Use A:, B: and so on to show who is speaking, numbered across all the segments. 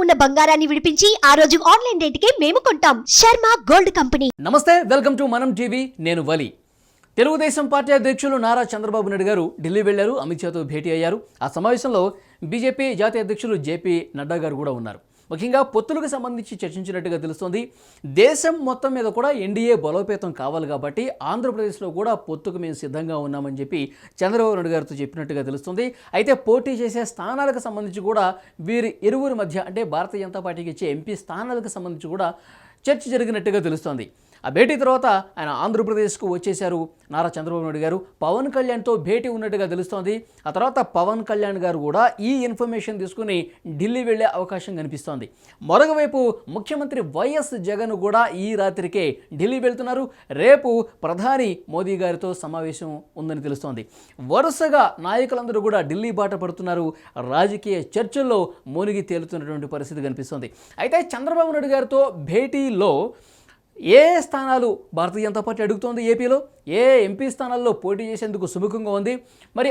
A: ఉన్న బంగారాన్ని విడిపించి ఆ రోజు ఆన్లైన్ రేటుకే మేము కొంటాం. Sharma gold company.
B: నమస్తే, వెల్కమ్ టు మనం టీవీ. నేను వలి. తెలుగుదేశం పార్టీ అధ్యక్షులు నారా చంద్రబాబు నాయుడు గారు ఢిల్లీ వెళ్లారు, అమిత్ షాతో భేటీ అయ్యారు. ఆ సమావేశంలో బీజేపీ జాతీయ అధ్యక్షులు జేపీ నడ్డా గారు కూడా ఉన్నారు. ముఖ్యంగా పొత్తులకు సంబంధించి చర్చించినట్టుగా తెలుస్తోంది. దేశం మొత్తం మీద కూడా ఎన్డీఏ బలోపేతం కావాలి కాబట్టి ఆంధ్రప్రదేశ్లో కూడా పొత్తుకు మేము సిద్ధంగా ఉన్నామని చెప్పి చంద్రబాబు నాయుడు గారితో చెప్పినట్టుగా తెలుస్తుంది. అయితే పోటీ చేసే స్థానాలకు సంబంధించి కూడా వీరి ఇరువురి మధ్య అంటే భారతీయ జనతా పార్టీకి ఇచ్చే ఎంపీ స్థానాలకు సంబంధించి కూడా చర్చ జరిగినట్టుగా తెలుస్తోంది. ఆ భేటీ తర్వాత ఆయన ఆంధ్రప్రదేశ్కు వచ్చేశారు నారా చంద్రబాబు నాయుడు గారు. పవన్ కళ్యాణ్తో భేటీ ఉన్నట్టుగా తెలుస్తోంది. ఆ తర్వాత పవన్ కళ్యాణ్ గారు కూడా ఈ ఇన్ఫర్మేషన్ తీసుకుని ఢిల్లీ వెళ్లే అవకాశం కనిపిస్తోంది. మరొకవైపు ముఖ్యమంత్రి వైఎస్ జగన్ కూడా ఈ రాత్రికే ఢిల్లీ వెళ్తున్నారు. రేపు ప్రధాని మోదీ గారితో సమావేశం ఉందని తెలుస్తోంది. వరుసగా నాయకులందరూ కూడా ఢిల్లీ బాట పడుతున్నారు. రాజకీయ చర్చల్లో మునిగి తేలుతున్నటువంటి పరిస్థితి కనిపిస్తోంది. అయితే చంద్రబాబు నాయుడు గారితో భేటీలో ఏ స్థానాలు భారతీయ జనతా పార్టీ అడుగుతోంది, ఏపీలో ఏ ఎంపీ స్థానాల్లో పోటీ చేసేందుకు సుముఖంగా ఉంది, మరి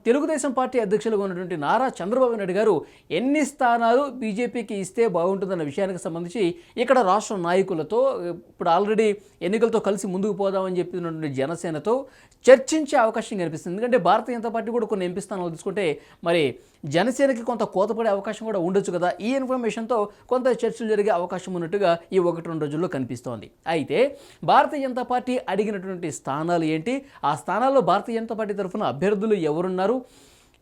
B: తెలుగుదేశం పార్టీ అధ్యక్షులుగా ఉన్నటువంటి నారా చంద్రబాబు నాయుడు గారు ఎన్ని స్థానాలు బీజేపీకి ఇస్తే బాగుంటుందన్న విషయానికి సంబంధించి ఇక్కడ రాష్ట్ర నాయకులతో ఇప్పుడు ఆల్రెడీ ఎన్నికలతో కలిసి ముందుకు పోదామని చెప్పినటువంటి జనసేనతో చర్చించే అవకాశం కనిపిస్తుంది. ఎందుకంటే భారతీయ జనతా పార్టీ కూడా కొన్ని ఎంపీ స్థానాలు తీసుకుంటే మరి జనసేనకి కొంత కోతపడే అవకాశం కూడా ఉండొచ్చు కదా. ఈ ఇన్ఫర్మేషన్తో కొంత చర్చలు జరిగే అవకాశం ఉన్నట్టుగా ఈ 1-2 రోజుల్లో కనిపిస్తోంది. అయితే భారతీయ జనతా పార్టీ అడిగినటువంటి స్థానాలు ఏంటి, ఆ స్థానాల్లో భారతీయ జనతా పార్టీ తరఫున అభ్యర్థులు ఎవరున్నారు,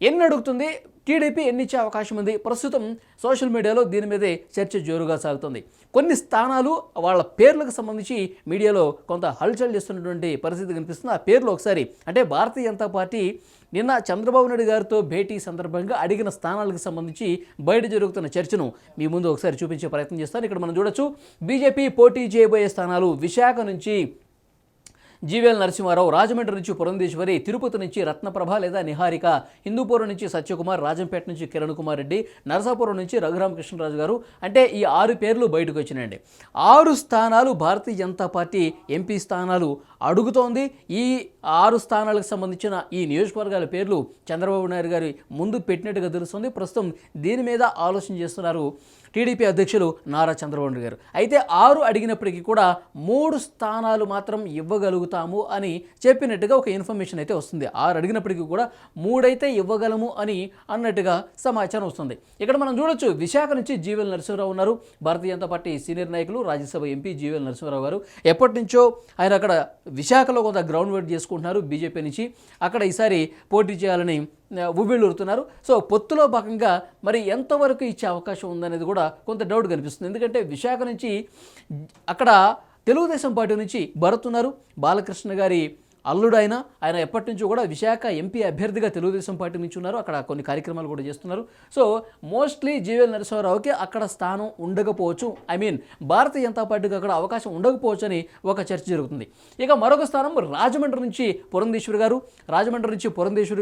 B: ఎన్ని అడుగుతుంది, టీడీపీ ఎన్ని ఇచ్చే అవకాశం ఉంది, ప్రస్తుతం సోషల్ మీడియాలో దీని మీదే చర్చ జోరుగా సాగుతుంది. కొన్ని స్థానాలు వాళ్ళ పేర్లకు సంబంధించి మీడియాలో కొంత హల్చల్ చేస్తున్నటువంటి పరిస్థితి కనిపిస్తుంది. ఆ పేర్లు ఒకసారి అంటే భారతీయ జనతా పార్టీ నిన్న చంద్రబాబు నాయుడు గారితో భేటీ సందర్భంగా అడిగిన స్థానాలకు సంబంధించి బయట జరుగుతున్న చర్చను మీ ముందు ఒకసారి చూపించే ప్రయత్నం చేస్తాను. ఇక్కడ మనం చూడొచ్చు, బీజేపీ పోటీ చేయబోయే స్థానాలు విశాఖ నుంచి జీవీఎల్ నరసింహారావు, రాజమండ్రి నుంచి పురంధేశ్వరి, తిరుపతి నుంచి రత్నప్రభ లేదా నిహారిక, హిందూపురం నుంచి సత్యకుమార్, రాజంపేట నుంచి కిరణ్ కుమార్ రెడ్డి, నరసాపురం నుంచి రఘురామకృష్ణరాజు గారు. అంటే ఈ 6 పేర్లు బయటకు వచ్చినాయండి. 6 స్థానాలు భారతీయ జనతా పార్టీ ఎంపీ స్థానాలు అడుగుతోంది. ఈ 6 స్థానాలకు సంబంధించిన ఈ నియోజకవర్గాల పేర్లు చంద్రబాబు నాయుడు గారి ముందు పెట్టినట్టుగా తెలుస్తుంది. ప్రస్తుతం దీని మీద ఆలోచన చేస్తున్నారు టీడీపీ అధ్యక్షులు నారా చంద్రబాబు నాయుడు గారు. అయితే 6 అడిగినప్పటికీ కూడా 3 స్థానాలు మాత్రం ఇవ్వగలుగుతాము అని చెప్పినట్టుగా ఒక ఇన్ఫర్మేషన్ అయితే వస్తుంది. 6 అడిగినప్పటికీ కూడా 3 అయితే ఇవ్వగలము అని అన్నట్టుగా సమాచారం వస్తుంది. ఇక్కడ మనం చూడొచ్చు, విశాఖ నుంచి జీవీఎల్ నరసింహారావు ఉన్నారు. భారతీయ జనతా పార్టీ సీనియర్ నాయకులు, రాజ్యసభ ఎంపీ జీవీఎల్ నరసింహారావు గారు. ఎప్పటి నుంచో ఆయన అక్కడ విశాఖలో కొంత గ్రౌండ్ వర్క్ చేసుకుంటున్నారు బీజేపీ నుంచి. అక్కడ ఈసారి పోటీ చేయాలని ఉవ్విళ్ళూరుతున్నారు. సో పొత్తులో భాగంగా మరి ఎంతవరకు ఇచ్చే అవకాశం ఉందనేది కూడా కొంత డౌట్ కనిపిస్తుంది. ఎందుకంటే విశాఖ నుంచి అక్కడ తెలుగుదేశం పార్టీ నుంచి భరత్ ఉన్నారు, బాలకృష్ణ గారి అల్లుడు ఆయన ఎప్పటి నుంచో కూడా విశాఖ ఎంపీ అభ్యర్థిగా తెలుగుదేశం పార్టీ నుంచి ఉన్నారు. అక్కడ కొన్ని కార్యక్రమాలు కూడా చేస్తున్నారు. సో మోస్ట్లీ జీవీఎల్ నరసింహారావుకి అక్కడ స్థానం ఉండకపోవచ్చు, భారతీయ జనతా పార్టీకి అక్కడ అవకాశం ఉండకపోవచ్చు అని ఒక చర్చ జరుగుతుంది. ఇక మరొక స్థానం రాజమండ్రి నుంచి పురంధేశ్వరి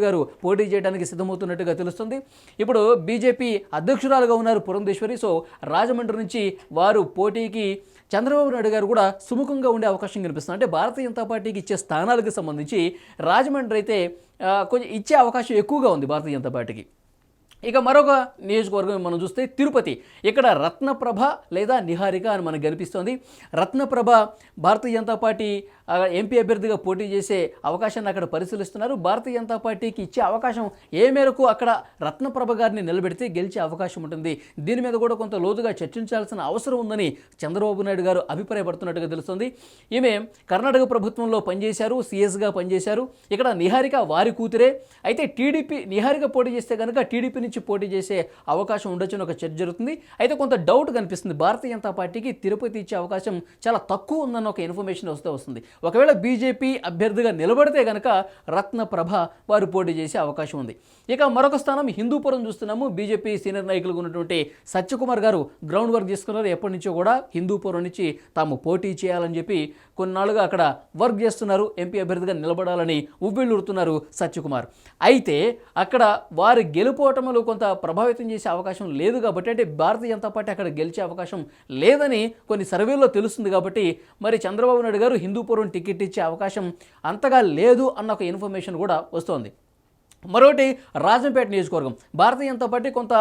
B: గారు పోటీ చేయడానికి సిద్ధమవుతున్నట్టుగా తెలుస్తుంది. ఇప్పుడు బీజేపీ అధ్యక్షురాలుగా ఉన్నారు పురంధేశ్వరి. సో రాజమండ్రి నుంచి వారు పోటీకి చంద్రబాబు నాయుడు గారు కూడా సుముఖంగా ఉండే అవకాశం కనిపిస్తుంది. అంటే భారతీయ జనతా పార్టీకి ఇచ్చే స్థానాలకు సంబంధించి రాజమండ్రి అయితే కొంచెం ఇచ్చే అవకాశం ఎక్కువగా ఉంది భారతీయ జనతా పార్టీకి. ఇక మరొక నియోజకవర్గం మనం చూస్తే తిరుపతి. ఇక్కడ రత్నప్రభ లేదా నిహారిక అని మనకు కనిపిస్తోంది. రత్నప్రభ భారతీయ జనతా పార్టీ ఎంపీ అభ్యర్థిగా పోటీ చేసే అవకాశాన్ని అక్కడ పరిశీలిస్తున్నారు. భారతీయ జనతా పార్టీకి ఇచ్చే అవకాశం ఏ మేరకు అక్కడ రత్నప్రభ గారిని నిలబెడితే గెలిచే అవకాశం ఉంటుంది, దీని మీద కూడా కొంత లోతుగా చర్చించాల్సిన అవసరం ఉందని చంద్రబాబు నాయుడు గారు అభిప్రాయపడుతున్నట్టుగా తెలుస్తుంది. ఈమె కర్ణాటక ప్రభుత్వంలో పనిచేశారు, సీఎస్గా పనిచేశారు. ఇక్కడ నిహారిక వారి కూతురే. అయితే నిహారిక పోటీ చేస్తే కనుక టీడీపీ నుంచి పోటీ చేసే అవకాశం ఉండొచ్చని ఒక చర్చ జరుగుతుంది. అయితే కొంత డౌట్ కనిపిస్తుంది, భారతీయ జనతా పార్టీకి తిరుపతి ఇచ్చే అవకాశం చాలా తక్కువ ఉందన్న ఒక ఇన్ఫర్మేషన్ వస్తుంది. ఒకవేళ బీజేపీ అభ్యర్థిగా నిలబడితే కనుక రత్నప్రభ వారు పోటీ చేసే అవకాశం ఉంది. ఇక మరొక స్థానం హిందూపురం చూస్తున్నాము. బీజేపీ సీనియర్ నాయకులుగా ఉన్నటువంటి సత్యకుమార్ గారు గ్రౌండ్ వర్క్ చేసుకున్నారు. ఎప్పటి నుంచో కూడా హిందూపురం నుంచి తాము పోటీ చేయాలని చెప్పి కొన్నాళ్ళుగా అక్కడ వర్క్ చేస్తున్నారు. ఎంపీ అభ్యర్థిగా నిలబడాలని ఉవ్విళ్ళూరుతున్నారు సత్యకుమార్. అయితే అక్కడ వారి గెలుపోవటంలో కొంత ప్రభావితం చేసే అవకాశం లేదు కాబట్టి, అంటే భారతీయ జనతా పార్టీ అక్కడ గెలిచే అవకాశం లేదని కొన్ని సర్వేల్లో తెలుస్తుంది కాబట్టి మరి చంద్రబాబు నాయుడు గారు హిందూపురం టికెట్ ఇచ్చే అవకాశం అంతగా లేదు అన్న ఒక ఇన్ఫర్మేషన్ కూడా వస్తోంది. మరొకటి రాజంపేట నియోజకవర్గం. భారతీయ జనతా పార్టీ కొంత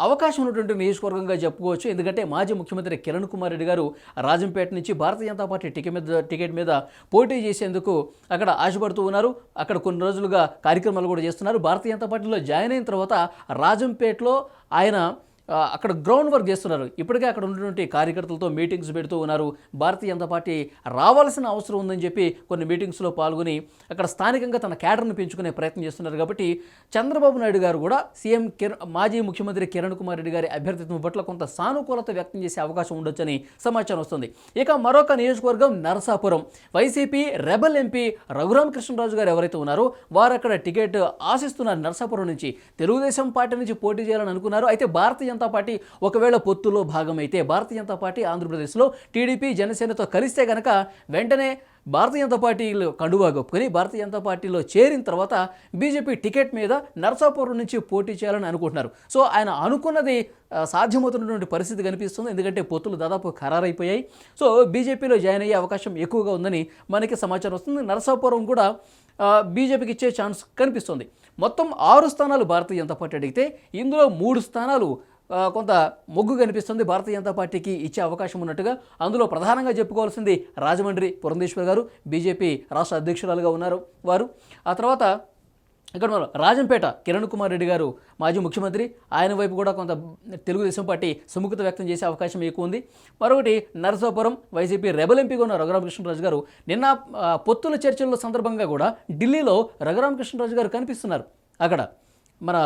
B: అవకాశం ఉన్నటువంటి నియోజకవర్గంగా చెప్పుకోవచ్చు. ఎందుకంటే మాజీ ముఖ్యమంత్రి కిరణ్ కుమార్ రెడ్డి గారు రాజంపేట నుంచి భారతీయ జనతా పార్టీ టికెట్ మీద పోటీ చేసేందుకు అక్కడ ఆశపడుతూ ఉన్నారు. అక్కడ కొన్ని రోజులుగా కార్యక్రమాలు కూడా చేస్తున్నారు. భారతీయ జనతా పార్టీలో జాయిన్ అయిన తర్వాత రాజంపేటలో ఆయన అక్కడ గ్రౌండ్ వర్క్ చేస్తున్నారు. ఇప్పటికే అక్కడ ఉన్నటువంటి కార్యకర్తలతో మీటింగ్స్ పెడుతూ ఉన్నారు. భారతీయ జనతా పార్టీ రావాల్సిన అవసరం ఉందని చెప్పి కొన్ని మీటింగ్స్లో పాల్గొని అక్కడ స్థానికంగా తన క్యాడర్ను పెంచుకునే ప్రయత్నం చేస్తున్నారు. కాబట్టి చంద్రబాబు నాయుడు గారు కూడా మాజీ ముఖ్యమంత్రి కిరణ్ కుమార్ రెడ్డి గారి అభ్యర్థిత్వం పట్ల కొంత సానుకూలత వ్యక్తం చేసే అవకాశం ఉండొచ్చని సమాచారం వస్తుంది. ఇక మరొక నియోజకవర్గం నరసాపురం. వైసీపీ రెబల్ ఎంపీ రఘురామకృష్ణరాజు గారు ఎవరైతే ఉన్నారో వారు అక్కడ టికెట్ ఆశిస్తున్నారు. నరసాపురం నుంచి తెలుగుదేశం పార్టీ నుంచి పోటీ చేయాలని అనుకున్నారు. అయితే భారతీయ జనతా పార్టీ ఒకవేళ పొత్తులో భాగమైతే భారతీయ జనతా పార్టీ ఆంధ్రప్రదేశ్లో టీడీపీ జనసేనతో కలిస్తే కనుక వెంటనే భారతీయ జనతా పార్టీలో కండువా కప్పుకొని భారతీయ జనతా పార్టీలో చేరిన తర్వాత బీజేపీ టికెట్ మీద నరసాపురం నుంచి పోటీ చేయాలని అనుకుంటున్నారు. సో ఆయన అనుకున్నది సాధ్యమవుతున్నటువంటి పరిస్థితి కనిపిస్తుంది. ఎందుకంటే పొత్తులు దాదాపు ఖరారైపోయాయి. సో బీజేపీలో జాయిన్ అయ్యే అవకాశం ఎక్కువగా ఉందని మనకి సమాచారం వస్తుంది. నరసాపురం కూడా బీజేపీకి ఇచ్చే ఛాన్స్ కనిపిస్తుంది. మొత్తం 6 స్థానాలు భారతీయ జనతా పార్టీ అడిగితే ఇందులో 3 స్థానాలు కొంత మొగ్గు కనిపిస్తుంది భారతీయ జనతా పార్టీకి ఇచ్చే అవకాశం ఉన్నట్టుగా. అందులో ప్రధానంగా చెప్పుకోవాల్సింది రాజమండ్రి పురంధేశ్వర్ గారు, బీజేపీ రాష్ట్ర అధ్యక్షురాలుగా ఉన్నారు వారు. ఆ తర్వాత ఇక్కడ మనం రాజంపేట కిరణ్ కుమార్ రెడ్డి గారు మాజీ ముఖ్యమంత్రి, ఆయన వైపు కూడా కొంత తెలుగుదేశం పార్టీ సుముఖత వ్యక్తం చేసే అవకాశం ఎక్కువ ఉంది. మరొకటి నరసాపురం వైసీపీ రెబల్ ఎంపీగా ఉన్న రఘురామకృష్ణరాజు గారు. నిన్న పొత్తుల చర్చల సందర్భంగా కూడా ఢిల్లీలో రఘురామకృష్ణరాజు గారు కనిపిస్తున్నారు అక్కడ మన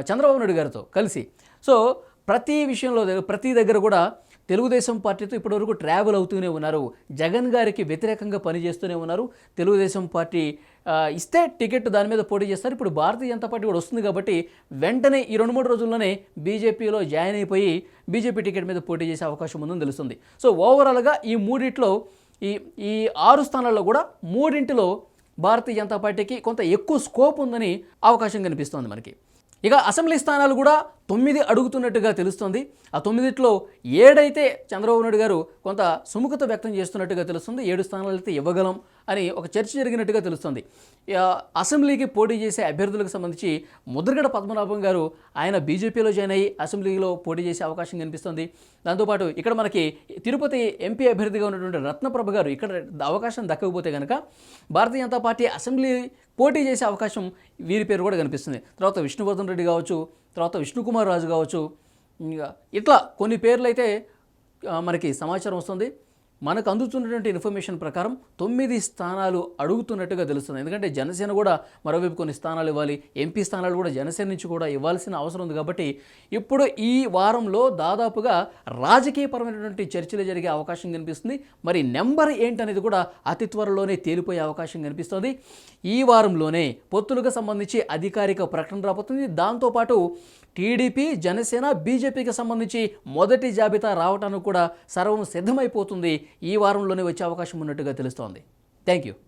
B: చంద్రబాబు నాయుడు గారితో కలిసి. సో ప్రతి విషయంలో ప్రతి దగ్గర కూడా తెలుగుదేశం పార్టీతో ఇప్పటివరకు ట్రావెల్ అవుతూనే ఉన్నారు. జగన్ గారికి వ్యతిరేకంగా పనిచేస్తూనే ఉన్నారు. తెలుగుదేశం పార్టీ ఇస్తే టికెట్ దాని మీద పోటీ చేస్తారు. ఇప్పుడు భారతీయ జనతా పార్టీ కూడా వస్తుంది కాబట్టి వెంటనే ఈ 2-3 రోజుల్లోనే బీజేపీలో జాయిన్ అయిపోయి బీజేపీ టికెట్ మీద పోటీ చేసే అవకాశం ఉందని తెలుస్తుంది. సో ఓవరాల్గా ఈ 3 ఈ 6 స్థానాల్లో కూడా 3 భారతీయ జనతా పార్టీకి కొంత ఎక్కువ స్కోప్ ఉందని అవకాశం కనిపిస్తోంది మనకి. ఇక అసెంబ్లీ స్థానాలు కూడా 9 అడుగుతున్నట్టుగా తెలుస్తుంది. ఆ 9లో 7 అయితే చంద్రబాబు నాయుడు గారు కొంత సుముఖత వ్యక్తం చేస్తున్నట్టుగా తెలుస్తుంది. 7 స్థానాలు అయితే ఇవ్వగలం అని ఒక చర్చ జరిగినట్టుగా తెలుస్తుంది. అసెంబ్లీకి పోటీ చేసే అభ్యర్థులకు సంబంధించి ముద్రగడ పద్మనాభం గారు ఆయన బీజేపీలో జాయిన్ అయ్యి అసెంబ్లీలో పోటీ చేసే అవకాశం కనిపిస్తుంది. దాంతోపాటు ఇక్కడ మనకి తిరుపతి ఎంపీ అభ్యర్థిగా ఉన్నటువంటి రత్నప్రభ గారు ఇక్కడ అవకాశం దక్కకపోతే కనుక భారతీయ జనతా పార్టీ అసెంబ్లీ పోటీ చేసే అవకాశం వీరి పేరు కూడా కనిపిస్తుంది. తర్వాత విష్ణువర్ధన్ రెడ్డి కావచ్చు, తర్వాత విష్ణుకుమార్ రాజు కావచ్చు, ఇట్లా కొన్ని పేర్లు అయితే మనకి సమాచారం వస్తుంది. మనకు అందుతున్నటువంటి ఇన్ఫర్మేషన్ ప్రకారం 9 స్థానాలు అడుగుతున్నట్టుగా తెలుస్తుంది. ఎందుకంటే జనసేన కూడా మరోవైపు కొన్ని స్థానాలు ఇవ్వాలి, ఎంపీ స్థానాలు కూడా జనసేన నుంచి కూడా ఇవ్వాల్సిన అవసరం ఉంది. కాబట్టి ఇప్పుడు ఈ వారంలో దాదాపుగా రాజకీయపరమైనటువంటి చర్చలు జరిగే అవకాశం కనిపిస్తుంది. మరి నెంబర్ ఏంటనేది కూడా అతి త్వరలోనే తేలిపోయే అవకాశం కనిపిస్తుంది. ఈ వారంలోనే పొత్తులకు సంబంధించి అధికారిక ప్రకటన రాబోతుంది. దాంతోపాటు టీడీపీ, జనసేన, బీజేపీకి సంబంధించి మొదటి జాబితా రావడానికి కూడా సర్వం సిద్ధమైపోతుంది. ఈ వారంలోనే వచ్చే అవకాశం ఉన్నట్టుగా తెలుస్తోంది. Thank you.